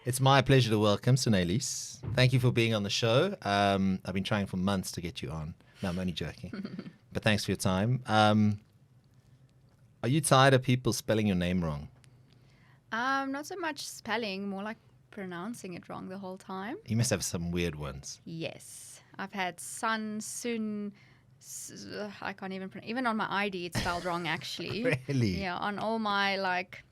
It's my pleasure to welcome Suné Luus. Thank you for being on the show. I've been trying for months to get you on. No, I'm only joking. But thanks for your time. Are you tired of people spelling your name wrong? Not so much spelling, more like pronouncing it wrong the whole time. You must have some weird ones. Yes. I've had Sun, I can't even on my ID it's spelled wrong actually. Really? Yeah, on all my like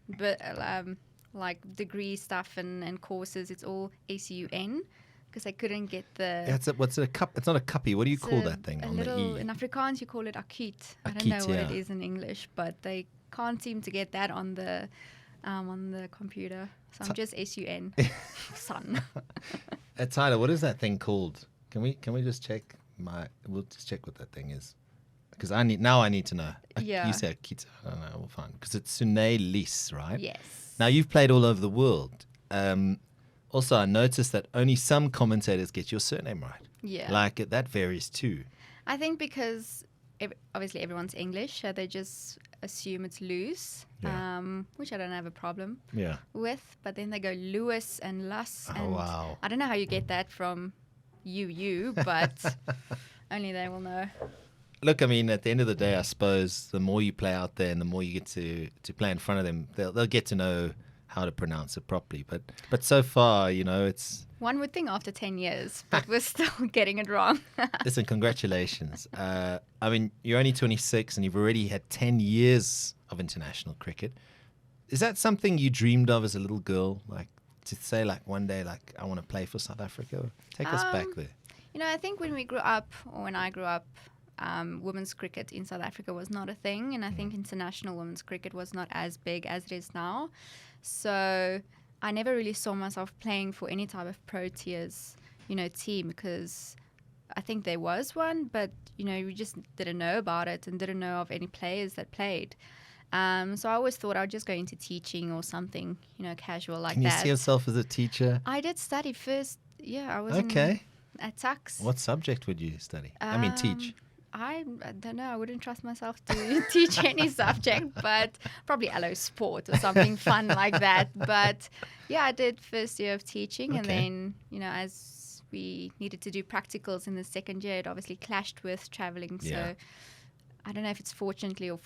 degree stuff and courses, it's all ACUN because I couldn't get the. Yeah, what's a cup? It's not a cuppy. What do you call that thing on the E? In Afrikaans, you call it akit. I don't Akit, know what yeah. it is in English, but they can't seem to get that on the computer. So I'm just SUN, Sun. Tyler, what is that thing called? Can we just check we'll just check what that thing is. Because I need to know. Yeah. You say Akita. I don't know. We'll find. Because it's Suné Luus, right? Yes. Now, you've played all over the world. Also, I noticed that only some commentators get your surname right. Yeah. Like, that varies too. I think because obviously everyone's English, so they just assume it's Luus, Yeah. which I don't have a problem Yeah. with. But then they go Lewis and Lus. Oh, And wow. I don't know how you get that from you, but only they will know. Look, I mean, at the end of the day, I suppose the more you play out there and the more you get to play in front of them, they'll get to know how to pronounce it properly. But so far, it's... One would think after 10 years, but we're still getting it wrong. Listen, congratulations. I mean, you're only 26 and you've already had 10 years of international cricket. Is that something you dreamed of as a little girl? Like, to say, like, one day, like, I want to play for South Africa? Take us back there. I think when I grew up, women's cricket in South Africa was not a thing, and I think international women's cricket was not as big as it is now. So I never really saw myself playing for any type of Proteas, team, because I think there was one, but we just didn't know about it and didn't know of any players that played. So I always thought I'd just go into teaching or something, casual like that. Can you see yourself as a teacher? I did study first. Yeah, I was at Tuks. What subject would you study? I mean, teach. I don't know. I wouldn't trust myself to teach any subject, but probably LO sport or something fun like that. But yeah, I did first year of teaching, and then as we needed to do practicals in the second year, it obviously clashed with traveling. So Yeah. I don't know if it's fortunately or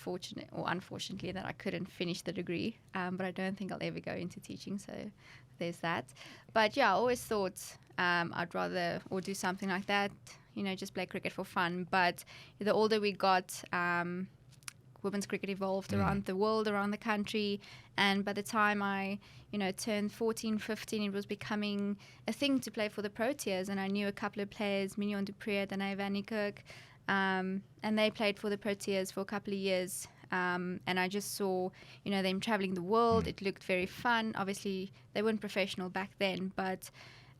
unfortunately that I couldn't finish the degree, but I don't think I'll ever go into teaching. So there's that. But yeah, I always thought I'd rather do something like that. Just play cricket for fun. But the older we got, women's cricket evolved around the world, around the country. And by the time I, turned 14, 15, it was becoming a thing to play for the Proteas. And I knew a couple of players, Mignon du Preez, Danae van Niekerk, and they played for the Proteas for a couple of years. And I just saw, them traveling the world. It looked very fun. Obviously, they weren't professional back then, but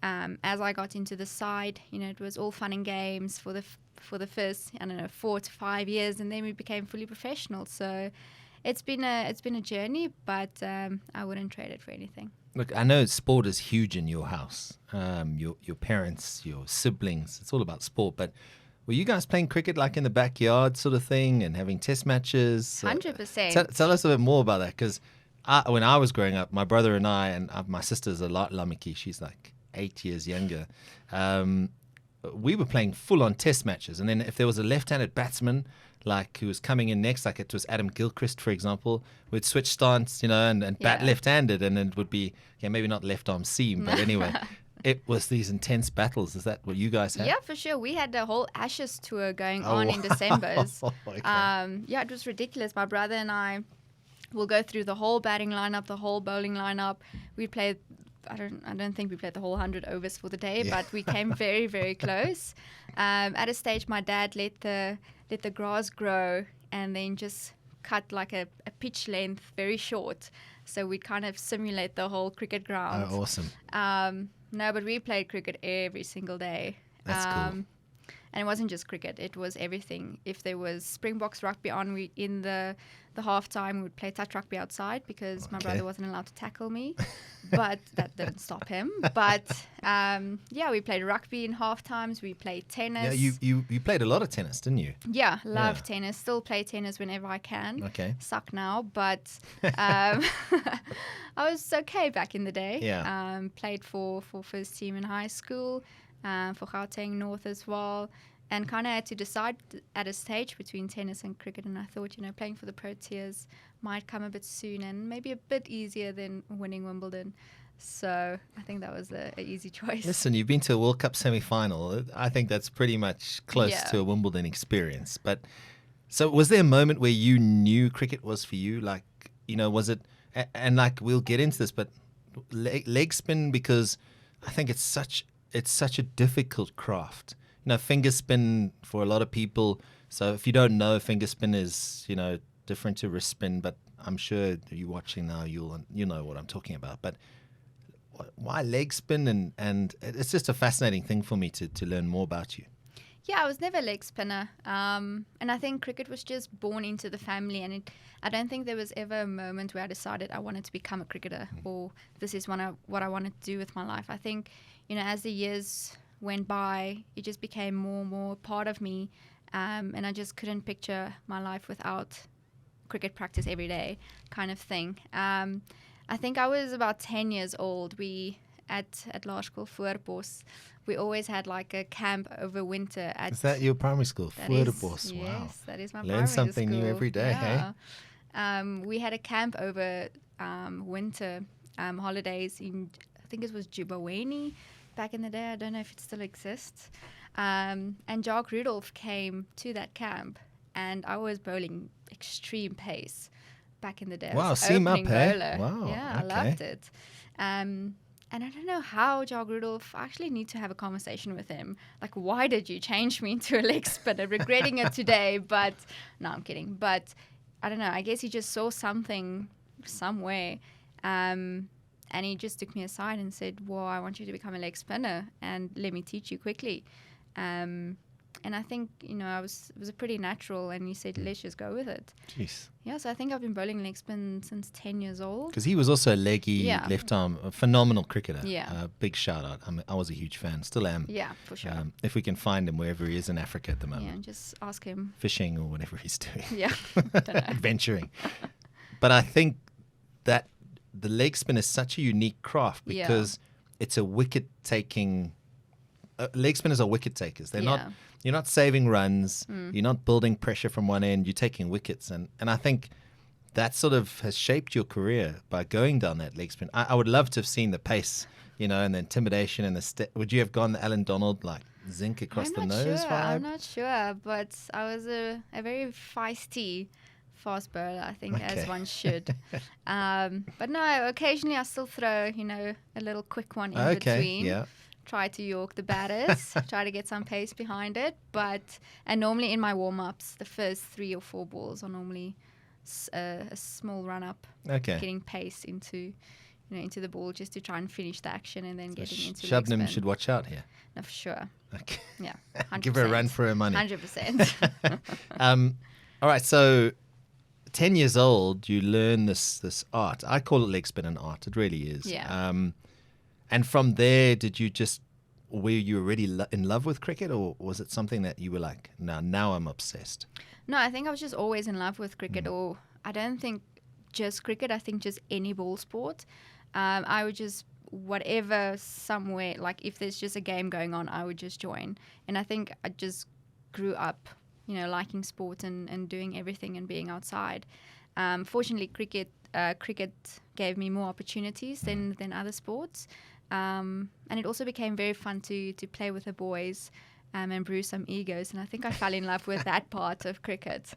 as I got into the side, it was all fun and games for the first 4 to 5 years, and then we became fully professional. So it's been a journey, but I wouldn't trade it for anything. Look, I know sport is huge in your house. Your parents, your siblings, it's all about sport. But were you guys playing cricket like in the backyard sort of thing and having test matches? 100%. Tell us a bit more about that, because when I was growing up, my brother and I, and my sister's a lot Lamiki, she's like 8 years younger, we were playing full-on test matches. And then if there was a left-handed batsman like who was coming in next, like it was Adam Gilchrist, for example, we'd switch stance, and bat left-handed, and it would be, maybe not left-arm seam, but anyway, it was these intense battles. Is that what you guys had? Yeah, for sure. We had the whole Ashes tour going on in Decembers. Okay. Yeah, it was ridiculous. My brother and I will go through the whole batting lineup, the whole bowling lineup. We played... I don't think we played the whole 100 overs for the day, but we came very, very close. At a stage, my dad let the grass grow and then just cut like a pitch length very short. So we'd kind of simulate the whole cricket ground. Oh, awesome. No, but we played cricket every single day. That's cool. And it wasn't just cricket, it was everything. If there was Springboks rugby on, we in the halftime we would play touch rugby outside because my brother wasn't allowed to tackle me, but that didn't stop him. But we played rugby in half times, we played tennis. Yeah, you played a lot of tennis, didn't you? Yeah, love tennis. Still play tennis whenever I can. Okay. Suck now, but I was okay back in the day. Yeah. Played for first team in high school, for Gauteng North as well, and kind of had to decide at a stage between tennis and cricket. And I thought, playing for the Proteas might come a bit soon and maybe a bit easier than winning Wimbledon. So I think that was a easy choice. Listen, you've been to a World Cup semi-final. I think that's pretty much close to a Wimbledon experience. But so was there a moment where you knew cricket was for you? Like, was it, and like we'll get into this, but leg spin, because I think it's such a difficult craft. Finger spin for a lot of people. So if you don't know, finger spin is, different to wrist spin, but I'm sure you're watching now, you know what I'm talking about. But why leg spin? And it's just a fascinating thing for me to learn more about you. Yeah, I was never a leg spinner. And I think cricket was just born into the family. And I don't think there was ever a moment where I decided I wanted to become a cricketer or this is what I wanted to do with my life. I think, as the years went by, it just became more and more part of me. And I just couldn't picture my life without cricket practice every day kind of thing. I think I was about 10 years old. We at Laerskool Voorbos, we always had like a camp over winter. Is that your primary school? Voorbos, wow. Yes, that is my Learn primary school. something new every day, hey? We had a camp over winter holidays in, I think it was Jibaweni back in the day. I don't know if it still exists. And Jacques Rudolph came to that camp, and I was bowling extreme pace back in the day. Wow, seam up, hey? Bowler. Wow, yeah, okay. I loved it. And I don't know how Jacques Rudolph, I actually need to have a conversation with him. Like, why did you change me into a leg spinner? Regretting it today, but no, I'm kidding. But I don't know, I guess he just saw something somewhere. And he just took me aside and said, well, I want you to become a leg spinner and let me teach you quickly. And I think, it was a pretty natural, and he said, let's just go with it. Jeez. Yeah, so I think I've been bowling leg spin since 10 years old. Because he was also a leggy left arm, a phenomenal cricketer. Yeah. Big shout out. I was a huge fan, still am. Yeah, for sure. If we can find him wherever he is in Africa at the moment. Yeah, just ask him. Fishing or whatever he's doing. Yeah, don't know. Adventuring. But I think that the leg spin is such a unique craft because it's a wicket-taking... leg spinners are wicket takers. They're not... You're not saving runs. You're not building pressure from one end. You're taking wickets. And I think that sort of has shaped your career by going down that leg spin. I would love to have seen the pace, and the intimidation and the would you have gone the Alan Donald, like, zinc across the nose vibe? I'm not sure, but I was a very feisty fast bowler, I think, as one should. But no, occasionally I still throw, a little quick one in between. Yeah. Try to york the batters, try to get some pace behind it. And normally in my warm-ups, the first 3 or 4 balls are normally a small run-up, getting pace into the ball just to try and finish the action and then getting into leg spin. Shabnam should watch out here. No, for sure. Okay. Yeah, 100%. Give her a run for her money. 100%. All right, so 10 years old, you learn this art. I call it leg spin an art. It really is. Yeah. And from there, were you already in love with cricket, or was it something that you were like, now I'm obsessed? No, I think I was just always in love with cricket, or I don't think just cricket, I think just any ball sport. I would just, whatever, somewhere, like if there's just a game going on, I would just join. And I think I just grew up, liking sport and doing everything and being outside. Fortunately, cricket gave me more opportunities than other sports. And it also became very fun to play with the boys and bruise some egos. And I think I fell in love with that part of cricket,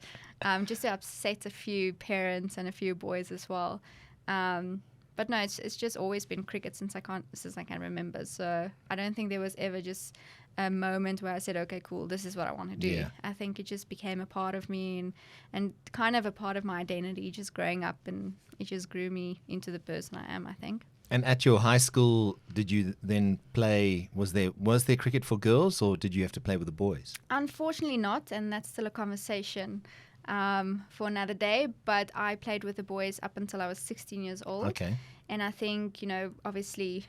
just to upset a few parents and a few boys as well. But no, it's just always been cricket since I can remember. So I don't think there was ever just a moment where I said, okay, cool, this is what I want to do. Yeah. I think it just became a part of me and kind of a part of my identity just growing up, and it just grew me into the person I am, I think. And at your high school, did you then play? Was there cricket for girls, or did you have to play with the boys? Unfortunately not, and that's still a conversation for another day. But I played with the boys up until I was 16 years old. Okay. And I think, obviously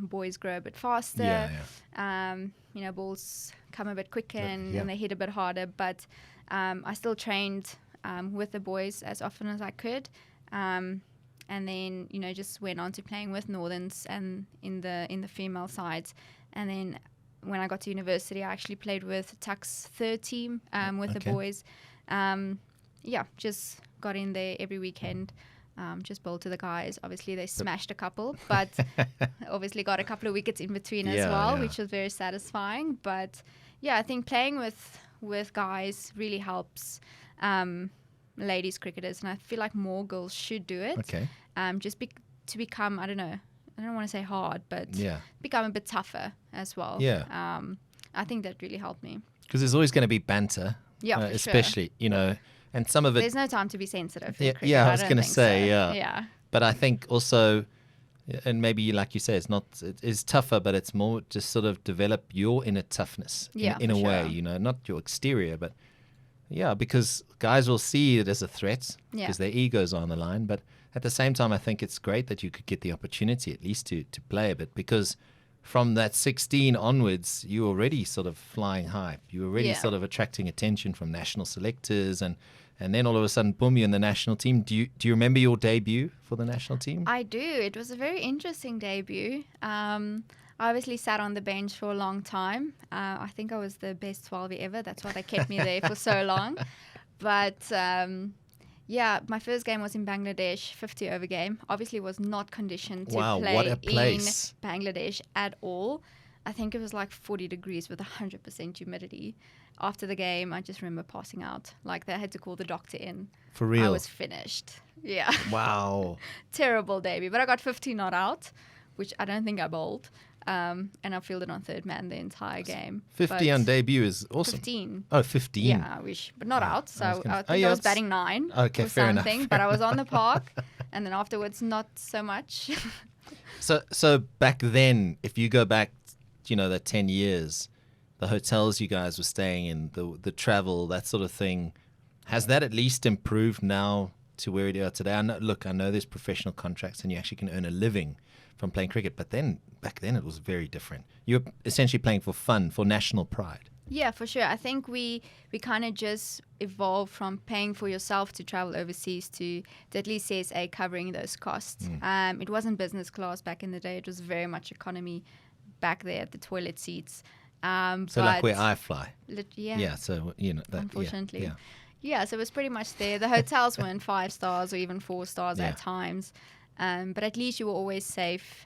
boys grow a bit faster. Yeah. Balls come a bit quicker Yeah. and they hit a bit harder. But I still trained with the boys as often as I could. And then, just went on to playing with Northerns and in the female sides. And then when I got to university, I actually played with Tuck's third team with the boys. Just got in there every weekend. Just bowled to the guys. Obviously, they smashed a couple, but obviously got a couple of wickets in between as well, which was very satisfying. But I think playing with guys really helps ladies cricketers, and I feel like more girls should do it. Okay. To become, I don't want to say hard, but become a bit tougher as well. Yeah. I think that really helped me. Because there's always going to be banter. Yeah, for especially, sure. And some of it. There's no time to be sensitive. I was going to say, Yeah. But I think also, and maybe like you say, it's tougher, but it's more just sort of develop your inner toughness in a way, not your exterior, but because guys will see it as a threat because their egos are on the line. But at the same time, I think it's great that you could get the opportunity at least to play a bit, because from that 16 onwards, you're already sort of flying high. You're already sort of attracting attention from national selectors, and then all of a sudden, boom, you're in the national team. Do you remember your debut for the national team? I do. It was a very interesting debut. I obviously sat on the bench for a long time. I think I was the best 12 ever. That's why they kept me there for so long. But my first game was in Bangladesh, 50 over game. Obviously was not conditioned to play what a place. in Bangladesh at all. I think it was like 40 degrees with 100% humidity. After the game, I just remember passing out. Like, they had to call the doctor in. For real? I was finished. Yeah. Wow. Terrible debut. But I got 15 not out, which I don't think I bowled. And I fielded on third man the entire game. 50 on debut is awesome. 15. Oh, 15. Yeah, I wish. But not out. So I think I was batting 9 okay, or fair something. enough. But I was on the park. And then afterwards, not so much. So back then, if you go back, the 10 years, the hotels you guys were staying in, the travel, that sort of thing, has that at least improved now to where you are today? I know there's professional contracts and you actually can earn a living from playing cricket, but back then it was very different. You were essentially playing for fun, for national pride. Yeah, for sure. I think we kind of just evolved from paying for yourself to travel overseas to at least CSA covering those costs. It wasn't business class back in the day. It was very much economy back there at the toilet seats. So like where I fly. Yeah. So, that. Unfortunately. Yeah, so it was pretty much there. The hotels weren't 5 stars or even 4 stars at times. But at least you were always safe.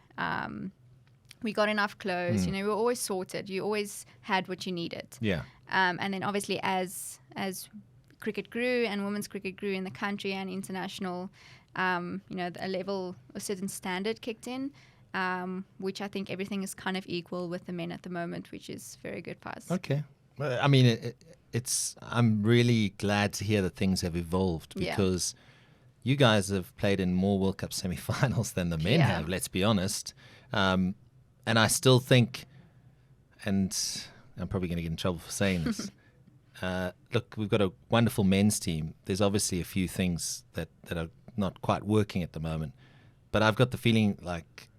We got enough clothes. We were always sorted. You always had what you needed. Yeah. And then obviously as cricket grew and women's cricket grew in the country and international, a certain standard kicked in, which I think everything is kind of equal with the men at the moment, which is very good for us. Okay. Well, I mean, I'm really glad to hear that things have evolved, because you guys have played in more World Cup semi-finals than the men have, let's be honest. And I still think, and I'm probably going to get in trouble for saying this, look, we've got a wonderful men's team. There's obviously a few things that are not quite working at the moment. But I've got the feeling like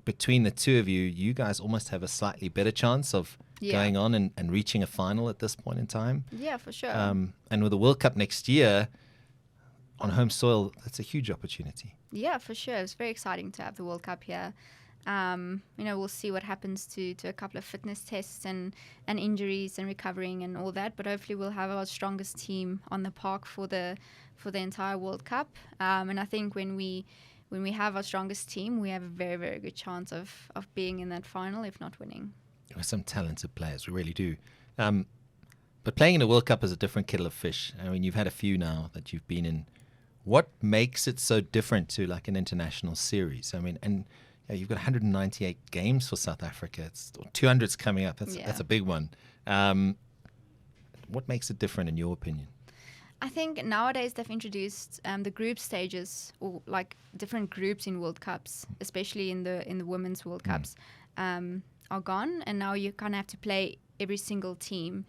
between the two of you, you guys almost have a slightly better chance of going on and reaching a final at this point in time. Yeah, for sure. And with the World Cup next year on home soil, that's a huge opportunity. Yeah, for sure. It's very exciting to have the World Cup here. We'll see what happens to a couple of fitness tests and injuries and recovering and all that. But hopefully we'll have our strongest team on the park for the entire World Cup. And I think when we have our strongest team, we have a very, very good chance of being in that final, if not winning. We're some talented players, we really do. But playing in a World Cup is a different kettle of fish. I mean, you've had a few now that you've been in. What makes it so different to like an international series? I mean, and you've got 198 games for South Africa. 200's coming up. That's a big one. What makes it different in your opinion? I think nowadays they've introduced the group stages, or like different groups in World Cups, especially in the women's World Cups, are gone, and now you kind of have to play every single team,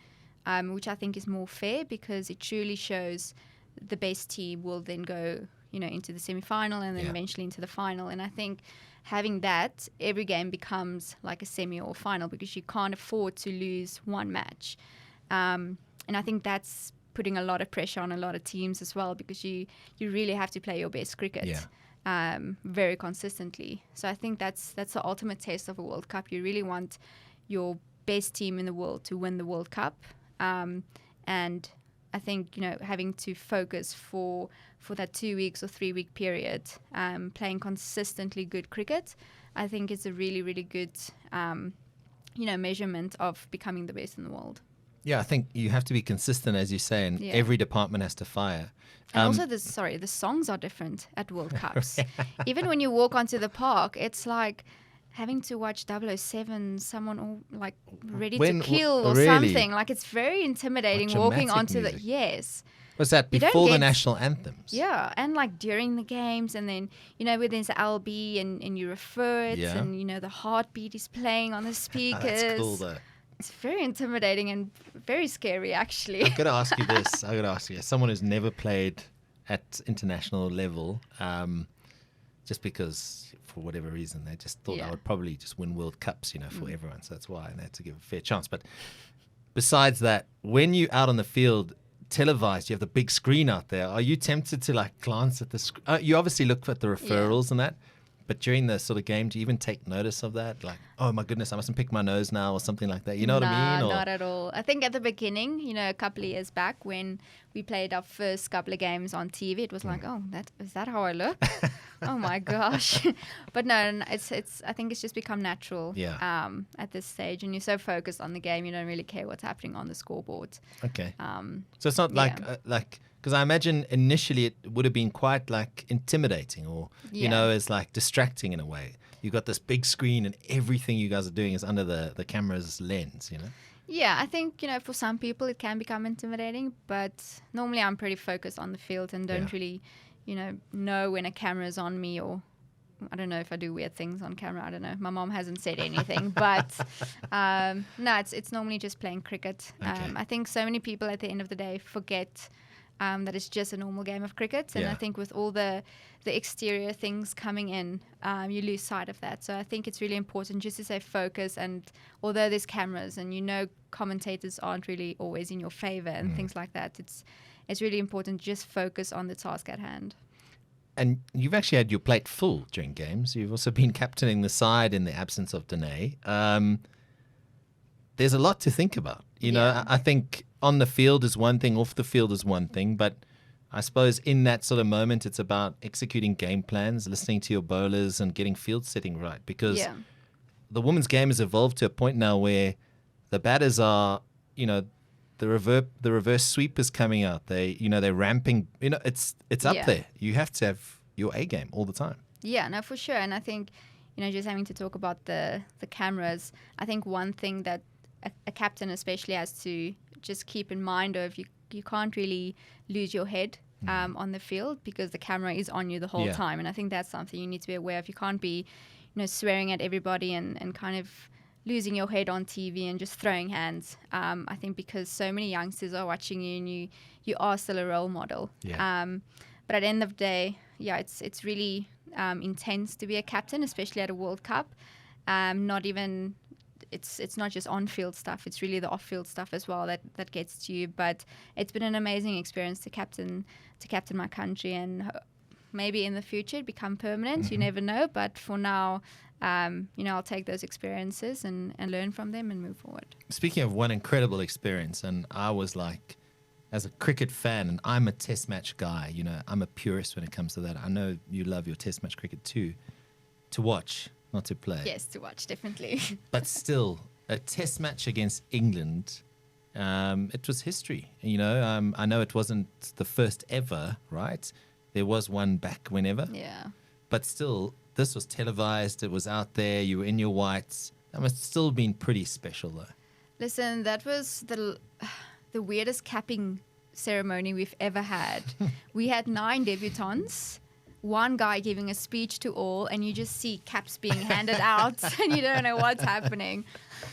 which I think is more fair because it truly shows the best team will then go, into the semi-final and then eventually into the final. And I think having that, every game becomes like a semi or final because you can't afford to lose one match. And I think that's putting a lot of pressure on a lot of teams as well because you really have to play your best cricket very consistently. So I think that's the ultimate test of a World Cup. You really want your best team in the world to win the World Cup. And I think, having to focus for that 2 weeks or 3 week period, playing consistently good cricket, I think it's a really, really good, measurement of becoming the best in the world. Yeah, I think you have to be consistent, as you say, and every department has to fire. And also, the songs are different at World Cups. Even when you walk onto the park, it's like having to watch 007, someone all like ready to kill or something. Like, it's very intimidating walking onto music. Yes. Was that before the national anthems? Yeah, and like during the games, and then, where there's the LB and you refer it, and, the heartbeat is playing on the speakers. That's cool, though. It's very intimidating and very scary, actually. I've got to ask you this. As someone who's never played at international level, just because for whatever reason they just thought I would probably just win World Cups, for everyone. So that's why they had to give a fair chance. But besides that, when you're out on the field, televised, you have the big screen out there. Are you tempted to like glance at the screen? You obviously look at the referrals and that. But during the sort of game, do you even take notice of that? Like, oh my goodness, I mustn't pick my nose now or something like that. You know what I mean? No, not at all. I think at the beginning, a couple of years back when we played our first couple of games on TV, it was like, oh, is that how I look? Oh my gosh. But no, it's. I think it's just become natural at this stage. And you're so focused on the game, you don't really care what's happening on the scoreboard. Okay. So it's not like because I imagine initially it would have been quite like intimidating or, as like distracting in a way. You've got this big screen and everything you guys are doing is under the camera's lens, Yeah, I think, for some people it can become intimidating, but normally I'm pretty focused on the field and don't really, know when a camera is on me, or I don't know if I do weird things on camera. I don't know. My mom hasn't said anything, but no, it's normally just playing cricket. Okay. I think so many people at the end of the day forget that it's just a normal game of cricket. And I think with all the exterior things coming in, you lose sight of that. So I think it's really important just to stay focused. And although there's cameras and commentators aren't really always in your favor and things like that, it's really important to just focus on the task at hand. And you've actually had your plate full during games. You've also been captaining the side in the absence of Danae. There's a lot to think about. I think on the field is one thing, off the field is one thing, but I suppose in that sort of moment, it's about executing game plans, listening to your bowlers and getting field setting right, because the women's game has evolved to a point now where the batters are, the reverse sweep is coming out. They're ramping, it's up there. You have to have your A game all the time. Yeah, no, for sure. And I think, just having to talk about the cameras, I think one thing that a captain especially has to just keep in mind of you can't really lose your head on the field because the camera is on you the whole time. And I think that's something you need to be aware of. You can't be, swearing at everybody and kind of losing your head on TV and just throwing hands. I think because so many youngsters are watching you and you are still a role model. Yeah. But at the end of the day, it's really intense to be a captain, especially at a World Cup. It's not just on-field stuff. It's really the off-field stuff as well that gets to you. But it's been an amazing experience to captain my country, and maybe in the future it become permanent. You never know. But for now, I'll take those experiences and learn from them and move forward. Speaking of one incredible experience, and I was like, as a cricket fan, and I'm a test match guy, I'm a purist when it comes to that. I know you love your test match cricket too, to watch, not to play. Yes, to watch, definitely. But still, a test match against England, it was history. I know it wasn't the first ever, right? There was one back whenever. Yeah. But still, this was televised. It was out there. You were in your whites. That must still been pretty special, though. Listen, that was the weirdest capping ceremony we've ever had. We had 9 debutants, one guy giving a speech to all, and you just see caps being handed out, and you don't know what's happening.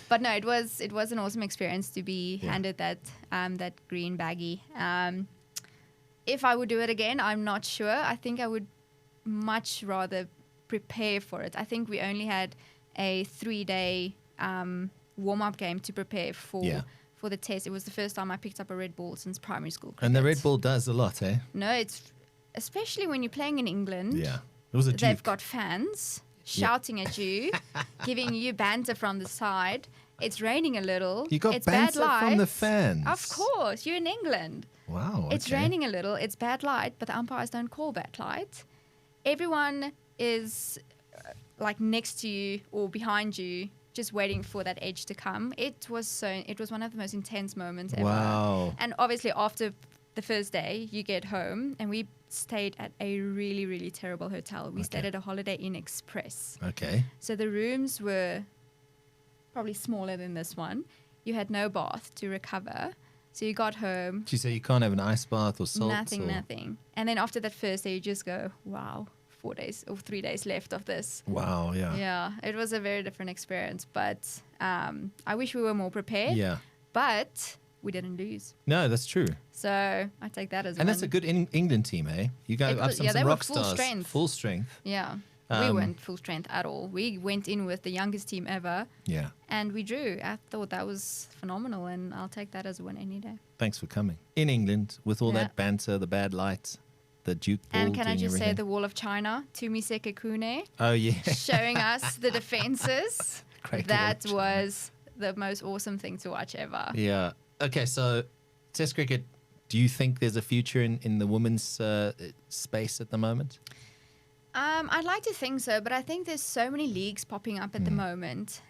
But no, it was an awesome experience to be handed that green baggie. If I would do it again, I'm not sure. I think I would much rather prepare for it. I think we only had a 3-day warm-up game to prepare for the test. It was the first time I picked up a red ball since primary school cricket. And the red ball does a lot, eh? No, it's especially when you're playing in England. Yeah. It was a They've duke. got fans shouting at you, giving you banter from the side. It's raining a little. You got it's bad banter light. from the fans. Of course, you're in England. Wow. It's okay. raining a little. It's bad light, but the umpires don't call bad light. Everyone is like next to you or behind you, just waiting for that edge to come. It was one of the most intense moments ever. Wow. And obviously after the first day, you get home, and we stayed at a really, really terrible hotel. We stayed at a Holiday Inn Express. Okay. So the rooms were probably smaller than this one. You had no bath to recover. So you got home. Did you say you can't have an ice bath or salt? Nothing. And then after that first day, you just go, wow, 4 days or 3 days left of this. Wow, yeah. Yeah, it was a very different experience. But I wish we were more prepared. Yeah. But we didn't lose. No, that's true. So I take that as And that's a good England team, eh? You got up some they were rock full stars. strength. Full strength. Yeah. We weren't full strength at all. We went in with the youngest team ever. Yeah. And we drew. I thought that was phenomenal, and I'll take that as a win any day. Thanks for coming. In England, with all Yeah. that banter, the bad lights, the Duke ball And can I doing just say everything. the Wall of China, Tumiseka Kune, Oh, yeah. showing us the defenses. Great That Wall of China. was the most awesome thing to watch ever. Yeah. Okay, so Test cricket, do you think there's a future in the women's space at the moment? I'd like to think so, but I think there's so many leagues popping up at the moment.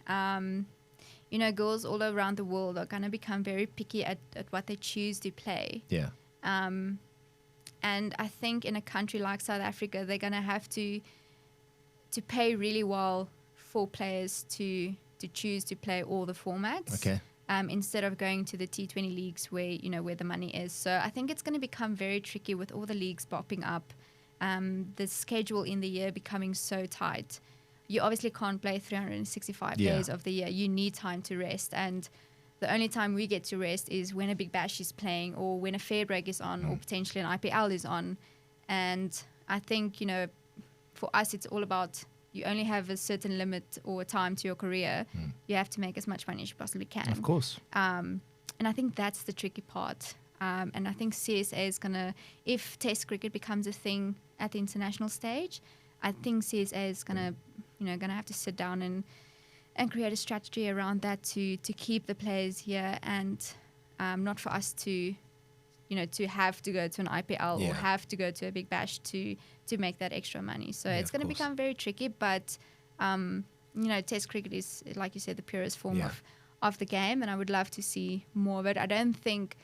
Girls all around the world are going to become very picky at what they choose to play. Yeah. And I think in a country like South Africa, they're going to have to pay really well for players to choose to play all the formats. Okay. Instead of going to the T20 leagues where the money is. So I think it's going to become very tricky with all the leagues popping up. The schedule in the year becoming so tight. You obviously can't play 365 days of the year. You need time to rest. And the only time we get to rest is when a Big Bash is playing, or when a fair break is on, or potentially an IPL is on. And I think, for us, it's all about you only have a certain limit or time to your career. You have to make as much money as you possibly can. Of course. And I think that's the tricky part. And I think CSA is going to, if Test cricket becomes a thing at the international stage, I think CSA is going to have to sit down and create a strategy around that to keep the players here, and not for us to have to go to an IPL or have to go to a Big Bash to make that extra money. So it's going to become very tricky, but Test cricket is, like you said, the purest form of the game, and I would love to see more of it. I don't think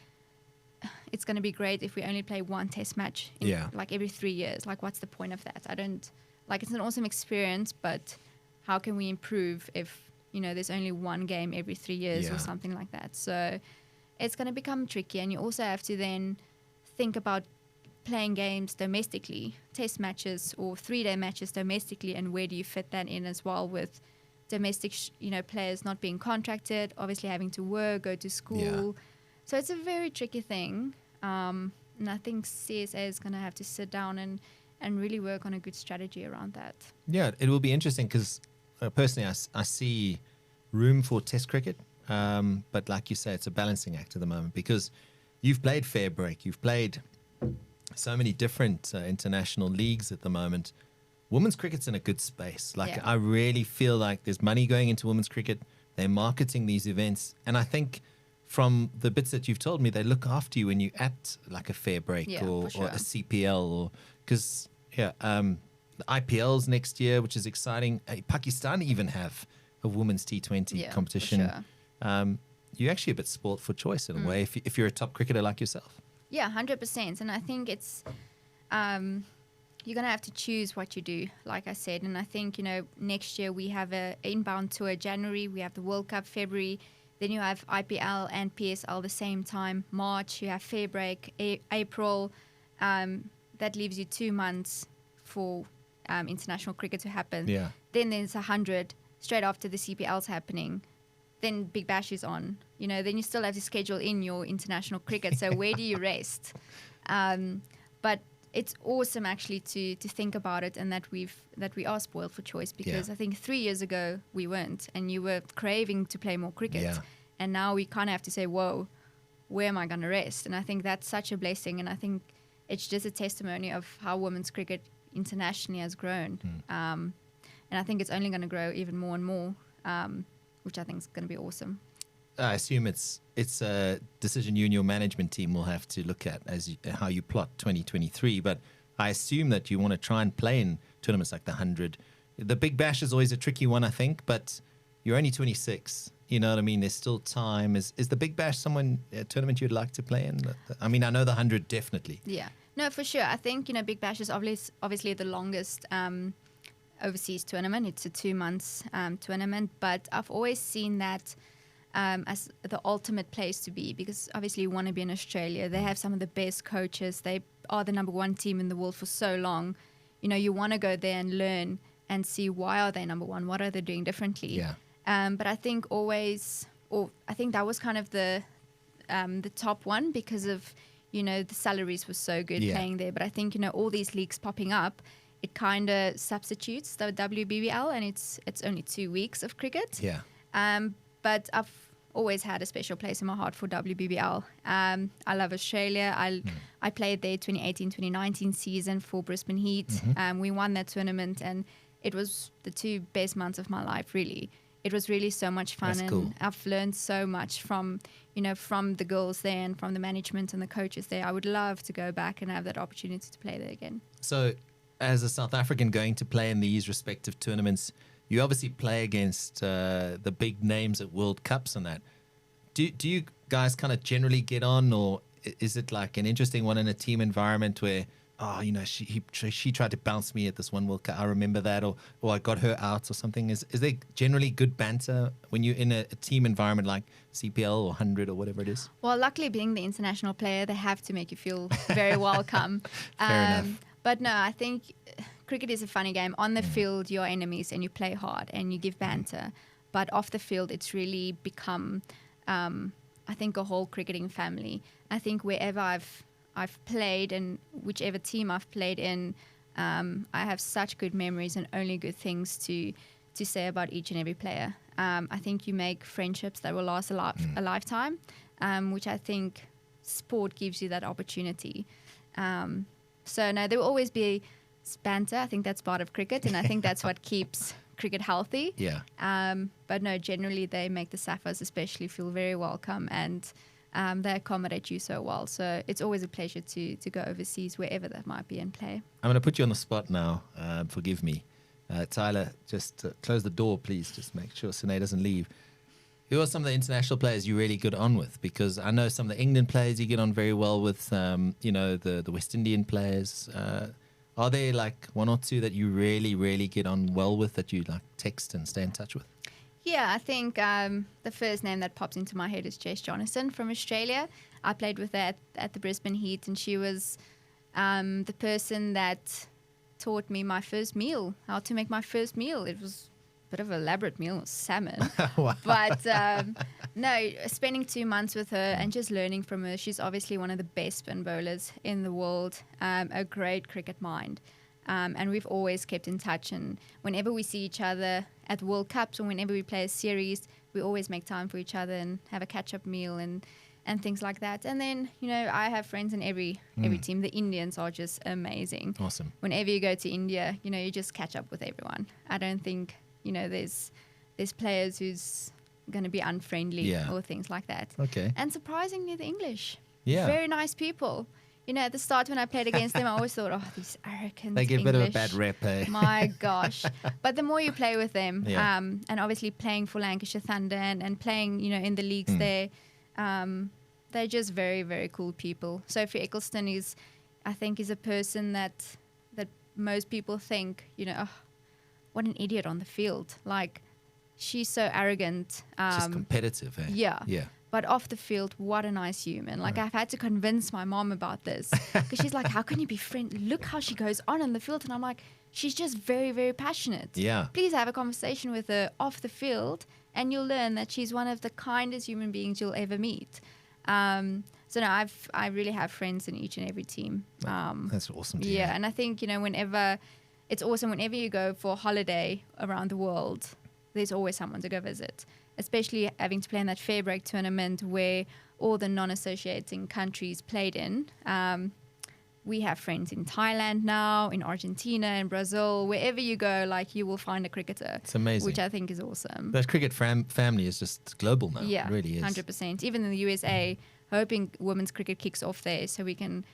it's going to be great if we only play one test match like every 3 years. Like, what's the point of that? It's an awesome experience, but how can we improve if there's only one game every 3 years or something like that? So it's going to become tricky, and you also have to then think about playing games domestically, test matches or 3-day matches domestically, and where do you fit that in as well with domestic players not being contracted, obviously having to work, go to school. So it's a very tricky thing, and I think CSA is going to have to sit down and really work on a good strategy around that. Yeah, it will be interesting because personally I see room for Test cricket, but like you say, it's a balancing act at the moment because you've played fair break, you've played so many different international leagues at the moment. Women's cricket's in a good space. I really feel like there's money going into women's cricket. They're marketing these events, and I think from the bits that you've told me, they look after you when you at like a fair break or a CPL, or because the IPL's next year, which is exciting. Pakistan even have a women's T20 competition. You're actually a bit sport for choice in a way if you're a top cricketer like yourself. Yeah, 100%. And I think it's you're going to have to choose what you do, like I said. And I think, next year we have a inbound tour January. We have the World Cup February. Then you have IPL and PSL the same time. March, you have fair break. April, that leaves you 2 months for international cricket to happen. Yeah. Then there's 100 straight after the CPL's happening. Then Big Bash is on. Then you still have to schedule in your international cricket. So where do you rest? But it's awesome actually to think about it, and that we are spoiled for choice, because I think 3 years ago we weren't, and you were craving to play more cricket. Yeah. And now we kind of have to say, whoa, where am I going to rest? And I think that's such a blessing. And I think it's just a testimony of how women's cricket internationally has grown. And I think it's only going to grow even more and more, which I think is going to be awesome. I assume it's a decision you and your management team will have to look at as how you plot 2023. But I assume that you want to try and play in tournaments like the 100. The Big Bash is always a tricky one, I think, but you're only 26. You know what I mean? There's still time. Is the Big Bash a tournament you'd like to play in? I mean, I know the 100 definitely. Yeah. No, for sure. I think, Big Bash is obviously the longest overseas tournament. It's a 2 months tournament, but I've always seen that as the ultimate place to be, because obviously you want to be in Australia. They have some of the best coaches. They are the number one team in the world for so long. You want to go there and learn and see, why are they number one? What are they doing differently? Yeah. But I think I think that was kind of the top one, because of, the salaries were so good playing there. But I think, all these leagues popping up, it kind of substitutes the WBBL, and it's only 2 weeks of cricket. Yeah. But I've always had a special place in my heart for WBBL. I love Australia. I played there 2018-2019 season for Brisbane Heat. We won that tournament, and it was the 2 best months of my life, really. It was really so much fun. That's and cool. I've learned so much from the girls there and from the management and the coaches there. I would love to go back and have that opportunity to play there again. So as a South African going to play in these respective tournaments, you obviously play against the big names at World Cups and that. Do you guys kind of generally get on, or is it like an interesting one in a team environment where, she tried to bounce me at this one World Cup, I remember that, or I got her out or something? Is there generally good banter when you're in a team environment like CPL or 100 or whatever it is? Well, luckily, being the international player, they have to make you feel very welcome. Fair enough. But no, I think cricket is a funny game. On the field, you're enemies and you play hard and you give banter. But off the field, it's really become, I think, a whole cricketing family. I think wherever I've played and whichever team I've played in, I have such good memories and only good things to say about each and every player. I think you make friendships that will last a lifetime, which I think sport gives you that opportunity. So no, there will always be banter. I think that's part of cricket, and I think that's what keeps cricket healthy. Yeah. But no, generally they make the Saffers especially feel very welcome, and they accommodate you so well. So it's always a pleasure to go overseas, wherever that might be, and play. I'm going to put you on the spot now. Forgive me. Tyler, just close the door, please. Just make sure Suné doesn't leave. Who are some of the international players you're really good on with? Because I know some of the England players you get on very well with, the West Indian players. Are there like one or two that you really, really get on well with, that you like text and stay in touch with? Yeah, I think the first name that pops into my head is Jess Jonathan from Australia. I played with her at the Brisbane Heat, and she was the person that taught me my first meal, how to make my first meal. It was a bit of an elaborate meal, salmon. Wow. But no, spending 2 months with her and just learning from her. She's obviously one of the best spin bowlers in the world, a great cricket mind. And we've always kept in touch, and whenever we see each other at World Cups or whenever we play a series, we always make time for each other and have a catch-up meal and things like that. And then, I have friends in every team. The Indians are just amazing. Awesome. Whenever you go to India, you just catch up with everyone. I don't think, there's players who's going to be unfriendly or things like that. Okay. And surprisingly, the English. Yeah. Very nice people. At the start when I played against them, I always thought, these arrogant They get English. a bit of a bad rep, eh? My gosh. But the more you play with them, Yeah. and obviously playing for Lancashire Thunder and playing, in the leagues there, they're just very, very cool people. Sophie Eccleston is a person that most people think, what an idiot on the field. Like, she's so arrogant. Just competitive, eh? Yeah. Yeah. But off the field, what a nice human. Like, I've had to convince my mom about this because she's like, how can you be friendly? Look how she goes on the field. And I'm like, she's just very, very passionate. Yeah. Please have a conversation with her off the field and you'll learn that she's one of the kindest human beings you'll ever meet. So no, I really have friends in each and every team. That's awesome to Yeah. hear. And I think, it's awesome whenever you go for a holiday around the world, there's always someone to go visit. Especially having to play in that fair break tournament where all the non-associating countries played in. We have friends in Thailand now, in Argentina, in Brazil. Wherever you go, like, you will find a cricketer. It's amazing. Which I think is awesome. That cricket family is just global now. Yeah, It really is. 100%. Even in the USA, hoping women's cricket kicks off there so we can,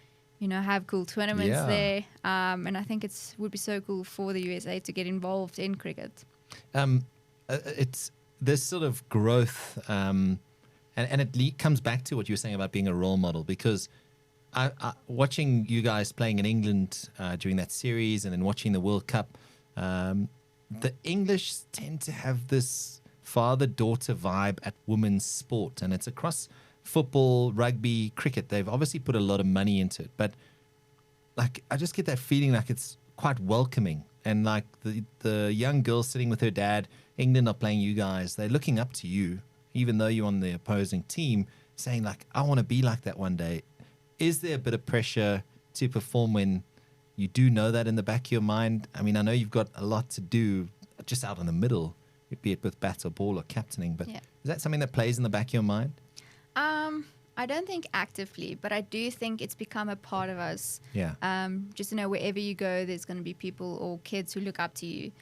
have cool tournaments there. And I think would be so cool for the USA to get involved in cricket. It's this sort of growth, and it comes back to what you were saying about being a role model, because watching you guys playing in England during that series and then watching the World Cup, the English tend to have this father-daughter vibe at women's sport, and it's across football, rugby, cricket. They've obviously put a lot of money into it, but like, I just get that feeling like it's quite welcoming, and like the young girl sitting with her dad, England are playing you guys, they're looking up to you, even though you're on the opposing team, saying like, I want to be like that one day. Is there a bit of pressure to perform when you do know that in the back of your mind? I mean, I know you've got a lot to do just out in the middle, be it with bat or ball or captaining, but is that something that plays in the back of your mind? I don't think actively, but I do think it's become a part of us. Yeah. Just wherever you go, there's going to be people or kids who look up to you.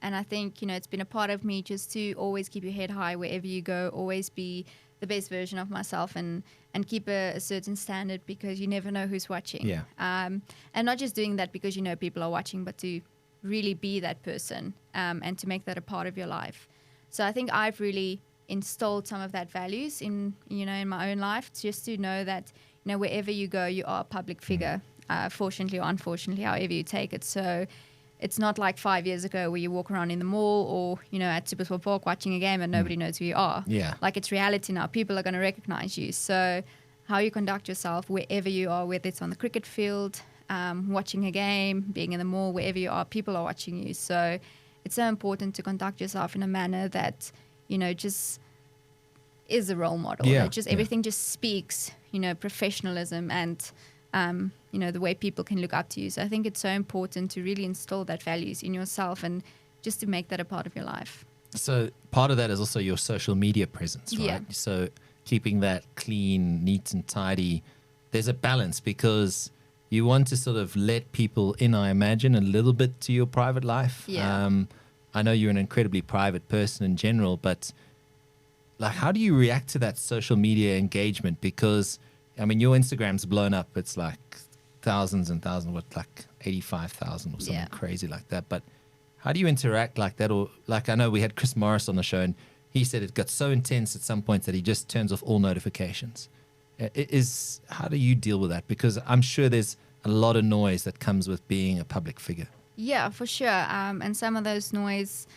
And I think, it's been a part of me just to always keep your head high wherever you go, always be the best version of myself and keep a certain standard, because you never know who's watching. Yeah. And not just doing that because people are watching, but to really be that person and to make that a part of your life. So I think I've really installed some of that values in my own life, just to know that, wherever you go, you are a public figure, fortunately or unfortunately, however you take it. So it's not like 5 years ago where you walk around in the mall or, at Supersport Park watching a game and nobody knows who you are. Yeah. Like, it's reality now. People are going to recognize you. So how you conduct yourself wherever you are, whether it's on the cricket field, watching a game, being in the mall, wherever you are, people are watching you. So it's so important to conduct yourself in a manner that, just is a role model. Yeah. Everything just speaks, professionalism and, the way people can look up to you. So I think it's so important to really instill that values in yourself and just to make that a part of your life. So part of that is also your social media presence, right? Yeah. So keeping that clean, neat and tidy, there's a balance, because you want to sort of let people in, I imagine, a little bit to your private life. Yeah. I know you're an incredibly private person in general, but like, how do you react to that social media engagement? Because, I mean, your Instagram's blown up. It's like thousands and thousands, like 85,000 or something crazy like that. But how do you interact like that? Or like, I know we had Chris Morris on the show, and he said it got so intense at some point that he just turns off all notifications. How do you deal with that? Because I'm sure there's a lot of noise that comes with being a public figure. Yeah, for sure. And some of those noise,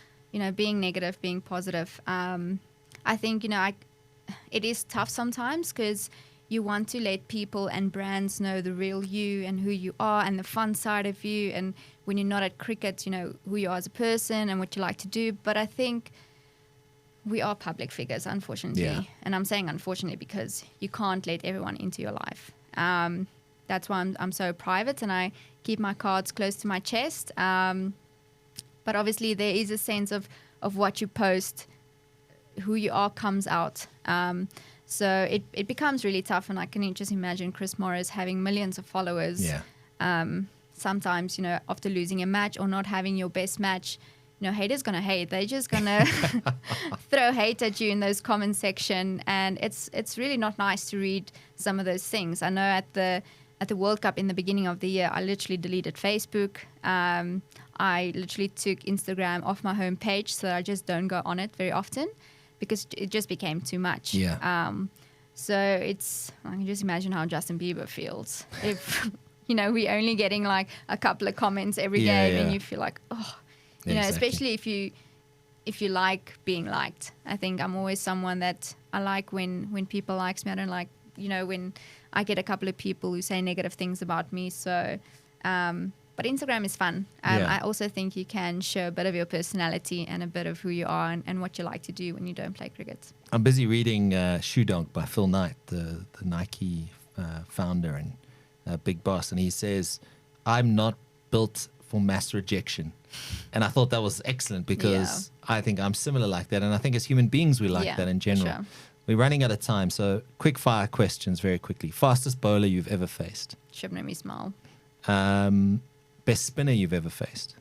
being negative, being positive, I think, it is tough sometimes, because you want to let people and brands know the real you and who you are and the fun side of you. And when you're not at cricket, who you are as a person and what you like to do. But I think we are public figures, unfortunately. Yeah. And I'm saying unfortunately because you can't let everyone into your life. That's why I'm so private, and I keep my cards close to my chest. But obviously there is a sense of what you post, who you are comes out. So it becomes really tough, and I can just imagine Chris Morris having millions of followers. Yeah. Sometimes, after losing a match or not having your best match, haters gonna hate. They're just gonna throw hate at you in those comment section, and it's really not nice to read some of those things. I know at the World Cup in the beginning of the year, I literally deleted Facebook. I literally took Instagram off my homepage so that I just don't go on it very often, because it just became too much. Yeah. So I can just imagine how Justin Bieber feels if, we're only getting like a couple of comments every game and you feel like, oh, Exactly. especially if you if you like being liked. I think I'm always someone that I like when people likes me. I don't like, when I get a couple of people who say negative things about me. So, but Instagram is fun. I also think you can show a bit of your personality and a bit of who you are and what you like to do when you don't play cricket. I'm busy reading Shoe Dog by Phil Knight, the Nike founder and big boss. And he says, I'm not built for mass rejection. And I thought that was excellent because I think I'm similar like that. And I think as human beings, we like that in general. Sure. We're running out of time. So quick fire questions very quickly. Fastest bowler you've ever faced? Shubnam Ismail. Best spinner you've ever faced?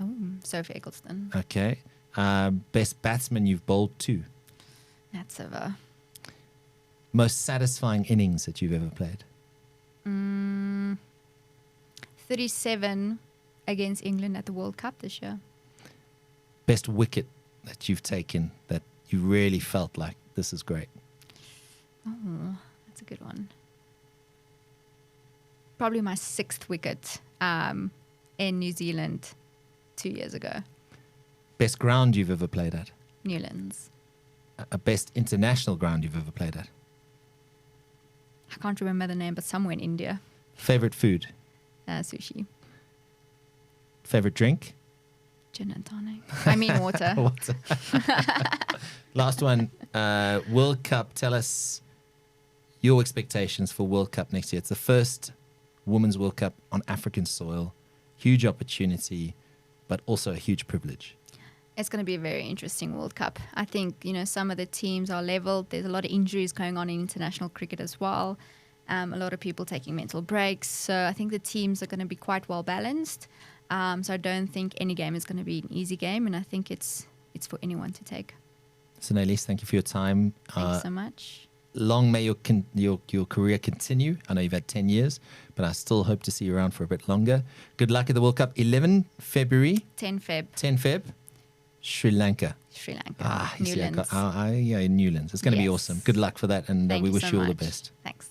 Oh, Sophie Eccleston. Okay. Best batsman you've bowled to? That's over. Most satisfying innings that you've ever played? 37 against England at the World Cup this year. Best wicket that you've taken that you really felt like this is great? Oh, that's a good one. Probably my 6th wicket in New Zealand 2 years ago. Best ground you've ever played at? Newlands. A best international ground you've ever played at? I can't remember the name, but somewhere in India. Favorite food? Sushi. Favorite drink? Gin and tonic. I mean water. Water. Last one. World Cup. Tell us your expectations for World Cup next year. It's the first Women's World Cup on African soil. Huge opportunity, but also a huge privilege. It's going to be a very interesting World Cup. I think, some of the teams are leveled. There's a lot of injuries going on in international cricket as well. A lot of people taking mental breaks. So I think the teams are going to be quite well balanced. So I don't think any game is going to be an easy game. And I think it's for anyone to take. Suné Luus, thank you for your time. Thanks so much. Long may your career continue. I know you've had 10 years, but I still hope to see you around for a bit longer. Good luck at the World Cup. 11 February. 10 Feb. 10 Feb. Sri Lanka. Sri Lanka. Newlands. Yeah, Newlands. It's going to be awesome. Good luck for that, and we wish you all the best. Thanks.